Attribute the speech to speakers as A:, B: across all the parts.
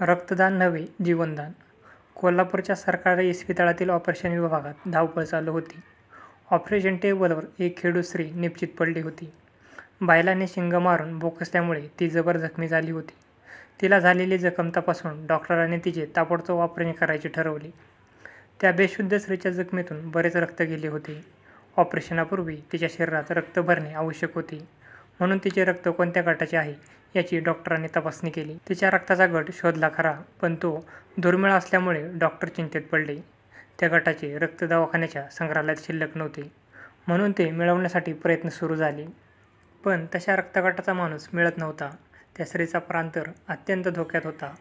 A: रक्तदान नव्हे जीवनदान. कोल्हापूरच्या सरकारी इस्पितळातील ऑपरेशन विभागात धावपळ चालू होती. ऑपरेशन टेबलवर एक खेडू स्त्री निपचित पडली होती. बैलाने शिंग मारून बोकसल्यामुळे ती जबर जखमी झाली होती. तिला झालेली जखम तपासून डॉक्टरांनी तिचे ताबडतोब ऑपरेशन करायचे ठरवले. त्या बेशुद्ध स्त्रीच्या जखमेतून बरेच रक्त गेले होते. ऑपरेशनापूर्वी तिच्या शरीरात रक्त भरणे आवश्यक होते, म्हणून तिचे रक्त कोणत्या गटाचे आहे याची डॉक्टरांनी तपासणी केली. तिच्या रक्ताचा गट शोधला खरा, पण तो दुर्मिळ असल्यामुळे डॉक्टर चिंतेत पडले. त्या गटाचे रक्त दवाखान्याच्या संग्रहालयात शिल्लक नव्हते, म्हणून ते मिळवण्यासाठी प्रयत्न सुरू झाले. पण तशा रक्तगटाचा माणूस मिळत नव्हता. त्या स्त्रीचा प्राण तर अत्यंत धोक्यात होता.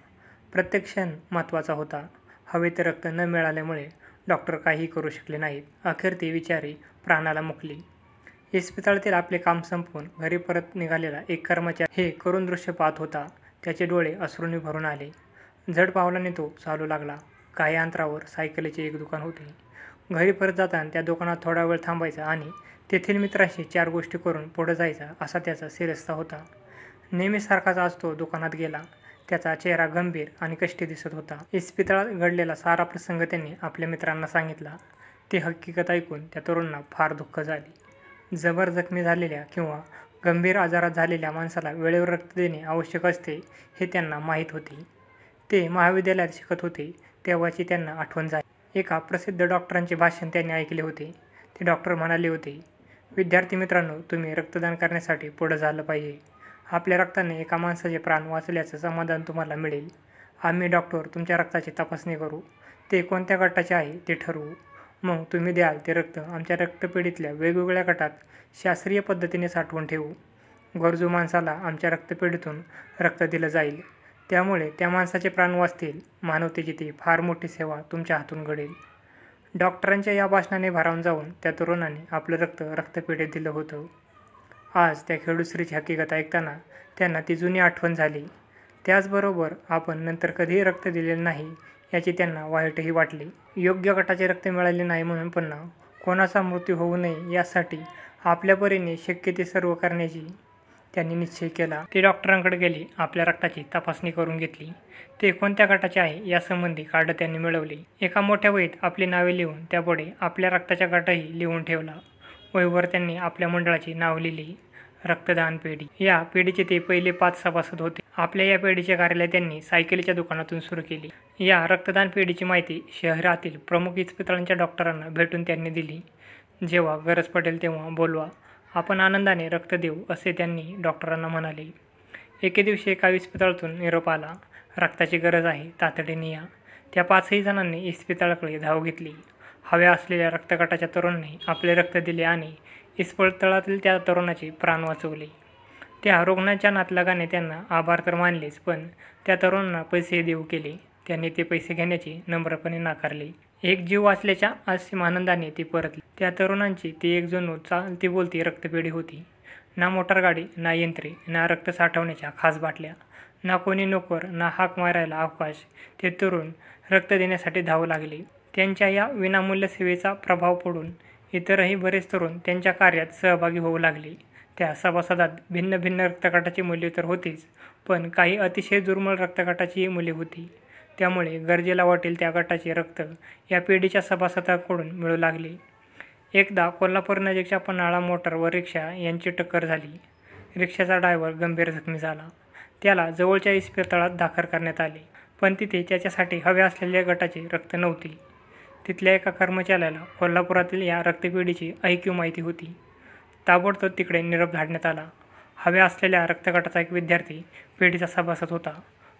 A: प्रत्येक क्षण महत्त्वाचा होता. हवे ते रक्त न मिळाल्यामुळे डॉक्टर काहीही करू शकले नाहीत. अखेर ती बिचारी प्राणाला मुकली. इस्पितळातील आपले काम संपवून घरी परत निघालेला एक कर्मचारी हे करुण दृश्य पाहत होता. त्याचे डोळे अश्रूंनी भरून आले. जड पावलाने तो चालू लागला. काही अंतरावर सायकलीचे एक दुकान होते. घरी परत जाताना त्या दुकानात थोडा वेळ थांबायचा आणि तेथील मित्रांशी 4 गोष्टी करून पुढे जायचा, असा त्याचा शिरस्ता होता. नेहमीसारखाच आज तो दुकानात गेला. त्याचा चेहरा गंभीर आणि कष्टी दिसत होता. इस्पितळात घडलेला सारा प्रसंग त्यांनी आपल्या मित्रांना सांगितला. ती हकीकत ऐकून त्या तरुणांना फार दुःख झाले. जबर जखमी झालेल्या किंवा गंभीर आजारात झालेल्या माणसाला वेळेवर रक्त देणे आवश्यक असते हे त्यांना माहीत होते. ते महाविद्यालयात शिकत होते तेव्हाची त्यांना आठवण झाली. एका प्रसिद्ध डॉक्टरांचे भाषण त्यांनी ऐकले होते. ते डॉक्टर म्हणाले होते, विद्यार्थी मित्रांनो, तुम्ही रक्तदान करण्यासाठी पुढे झालं पाहिजे. आपल्या रक्ताने एका माणसाचे प्राण वाचल्याचं समाधान तुम्हाला मिळेल. आम्ही डॉक्टर तुमच्या रक्ताची तपासणी करू. ते कोणत्या गटाचे आहे ते ठरवू. मग तुम्ही द्याल ते रक्त आमच्या रक्तपेढीतल्या वेगवेगळ्या गटात शास्त्रीय पद्धतीने साठवून ठेवू. गरजू माणसाला आमच्या रक्तपेढीतून रक्त दिलं जाईल. त्यामुळे त्या माणसाचे प्राण वाचतील. मानवतेची ती फार मोठी सेवा तुमच्या हातून घडेल. डॉक्टरांच्या या भाषणाने भारावून जाऊन त्या तरुणाने आपलं रक्त रक्तपेढीत दिलं होतं. आज त्या खेडू स्त्रीची हकीकत ऐकताना त्यांना ती जुनी आठवण झाली. त्याचबरोबर आपण नंतर कधीही रक्त दिलेलं नाही याची त्यांना वाईटही वाटले. योग्य गटाचे रक्त मिळाले नाही म्हणून पुन्हा कोणाचा मृत्यू होऊ नये यासाठी आपल्या परीने शक्य ते सर्व करण्याची त्यांनी निश्चय केला. ते डॉक्टरांकडे गेले. आपल्या रक्ताची तपासणी करून घेतली. ते कोणत्या गटाचे आहे यासंबंधी कार्ड त्यांनी मिळवले. एका मोठ्या वहीत आपली नावे लिहून त्यापुढे आपल्या रक्ताचा गटही लिहून ठेवला. वहीवर त्यांनी आपल्या मंडळाची नाव लिहिली. रक्तदान पेढी. या पेढीचे ते पहिले 5 सभासद होते. आपल्या या पेढीचे कार्यालय त्यांनी सायकलीच्या दुकानातून सुरू केले. या रक्तदान पेढीची माहिती शहरातील प्रमुख इस्पितळांच्या डॉक्टरांना भेटून त्यांनी दिली. जेव्हा गरज पडेल तेव्हा बोलवा, आपण आनंदाने रक्त देऊ, असे त्यांनी डॉक्टरांना म्हणाले. एके दिवशी एका इस्पितळातून निरोप आला, रक्ताची गरज आहे, तातडीने या. त्या 5ही जणांनी इस्पितळाकडे धाव घेतली. हव्या असलेल्या रक्तगटाच्या तरुणाने आपले रक्त दिले आणि इस्पितळातील त्या तरुणाचे प्राण वाचवले. त्या रुग्णाच्या नातलगाने त्यांना आभार तर मानलेच, पण त्या तरुणांना पैसेही देऊ केले. त्यांनी ते पैसे घेण्याचे नम्रपणे नाकारले. एक जीव वाचल्याच्या असीम आनंदाने ती परतली. त्या तरुणांची ती एक जणू चालती बोलती रक्तपेढी होती. ना मोटारगाडी, ना यंत्रे, ना रक्त साठवण्याच्या खास बाटल्या, ना कोणी नोकर, ना हाक मारायला अवकाश. ते तरुण रक्त देण्यासाठी धावू लागले. त्यांच्या या विनामूल्य सेवेचा प्रभाव पडून इतरही बरेच तरुण त्यांच्या कार्यात सहभागी होऊ लागले. त्या सभासदात भिन्न भिन्न रक्तगटाची मुले तर होतीच, पण काही अतिशय दुर्मिळ रक्तगटाचीही मुले होती. त्यामुळे गरजेला वाटेल त्या गटाचे रक्त या पेढीच्या सभासदांकडून मिळू लागले. एकदा कोल्हापूर नजीकच्या पन्हाळा मोटार व रिक्षा यांची टक्कर झाली. रिक्षाचा ड्रायव्हर गंभीर जखमी झाला. त्याला जवळच्या इस्पितळात दाखल करण्यात आले, पण तिथे त्याच्यासाठी हव्या असलेल्या गटाचे रक्त नव्हते. तिथल्या एका कर्मचाऱ्याला कोल्हापुरातील या रक्तपेढीची ऐकीव माहिती होती. ताबडतोब तिकडे निरोप धाडण्यात आला. हव्या असलेल्या रक्तगटाचा एक विद्यार्थी पेढीचा सभासद होता.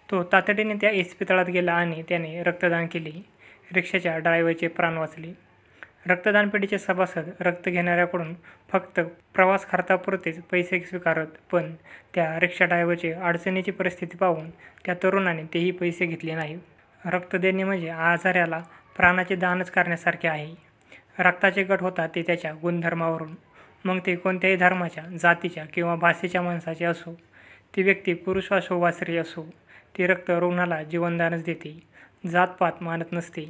A: तो तातडीने त्या इस्पितळात गेला आणि त्याने रक्तदान केले. रिक्षाच्या ड्रायव्हरचे प्राण वाचले. रक्तदान पेढीचे सभासद रक्त घेणाऱ्याकडून फक्त प्रवास खर्चापुरतेच पैसे स्वीकारत, पण त्या रिक्षा ड्रायव्हरची अडचणीची परिस्थिती पाहून त्या तरुणाने तेही पैसे घेतले नाही. रक्त देणे म्हणजे आजाऱ्याला प्राणाचे दानच करण्यासारखे आहे. रक्ताचे गट होतात ते त्याच्या गुणधर्मावरून. मग ते कोणत्याही धर्माच्या, जातीच्या किंवा भाषेच्या माणसाचे असो. ती व्यक्ती पुरुष असो वा स्त्री असो, ती रक्त रुग्णाला जीवनदानच देते. जातपात मानत नसते.